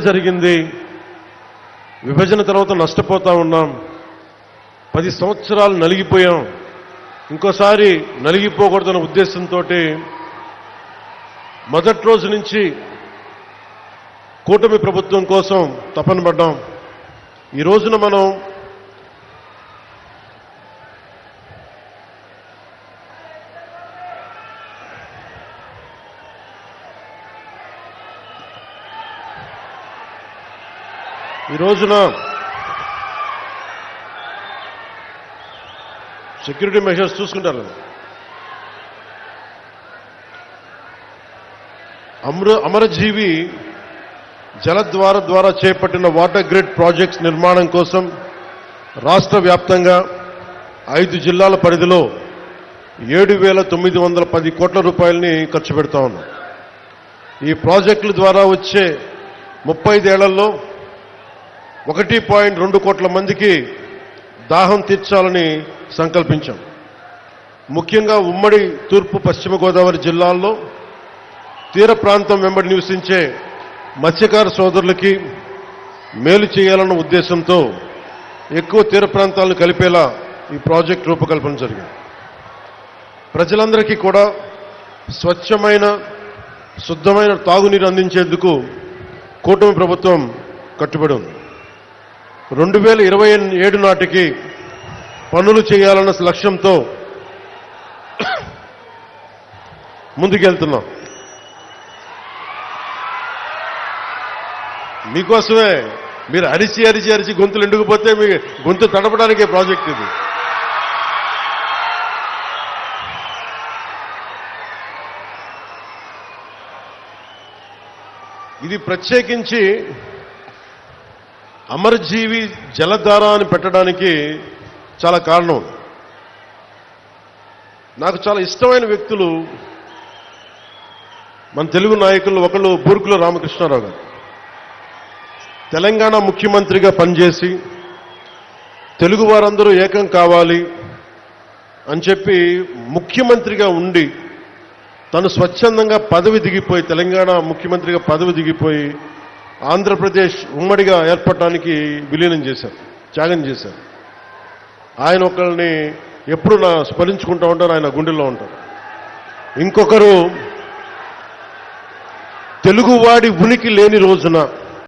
జరిగింది. విభజన తర్వాత నష్టపోతా ఉన్నాం. 10 సంవత్సరాలు నలిగిపోయాం. ఇంకోసారి నలిగిపోకూడదన్న ఉద్దేశంతో మొదటి రోజు నుంచి కూటమి ప్రభుత్వం కోసం తపన పడ్డాం. ఈ రోజున మనం సెక్యూరిటీ మెజర్స్ చూసుకుంటారు. అమరజీవి జలద్వార ద్వారా చేపట్టిన వాటర్ గ్రిడ్ ప్రాజెక్ట్స్ నిర్మాణం కోసం రాష్ట్ర వ్యాప్తంగా 5 జిల్లాల పరిధిలో 7,910 కోట్ల రూపాయలని ఖర్చు పెడతా ఉన్నాం. ఈ ప్రాజెక్టుల ద్వారా వచ్చే 35 ఏళ్లలో 1.2 కోట్ల మందికి దాహం తీర్చాలని సంకల్పించాం. ముఖ్యంగా ఉమ్మడి తూర్పు పశ్చిమ గోదావరి జిల్లాల్లో తీర ప్రాంతం వెంబడి నివసించే మత్స్యకార సోదరులకి మేలు చేయాలన్న ఉద్దేశంతో ఎక్కువ తీర ప్రాంతాలను కలిపేలా ఈ ప్రాజెక్ట్ రూపకల్పన జరిగింది. ప్రజలందరికీ కూడా స్వచ్ఛమైన శుద్ధమైన తాగునీరు అందించేందుకు కూటమి ప్రభుత్వం కట్టుబడి ఉంది. 2027 నాటికి పనులు చేయాలన్న లక్ష్యంతో ముందుకెళ్తున్నాం. మీకోసమే. మీరు అరిచి అరిచి అరిచి గొంతులు ఎండుకుపోతే మీ గొంతు తడపడానికే ప్రాజెక్ట్ ఇది. ఇది ప్రత్యేకించి అమరజీవి జలధార అని పెట్టడానికి చాలా కారణం. నాకు చాలా ఇష్టమైన వ్యక్తులు మన తెలుగు నాయకులు. ఒకళ్ళు బూర్గుల రామకృష్ణారావు గారు. తెలంగాణ ముఖ్యమంత్రిగా పనిచేసి తెలుగు వారందరూ ఏకం కావాలి అని చెప్పి ముఖ్యమంత్రిగా ఉండి తను స్వచ్ఛందంగా పదవి దిగిపోయి, తెలంగాణ ముఖ్యమంత్రిగా పదవి దిగిపోయి ఆంధ్రప్రదేశ్ ఉమ్మడిగా ఏర్పడటానికి విలీనం చేశారు, త్యాగం చేశారు. ఆయన ఒకరిని ఎప్పుడు స్మరించుకుంటూ ఉంటారు, ఆయన గుండెల్లో ఉంటారు. ఇంకొకరు తెలుగువాడి ఉనికి లేని రోజున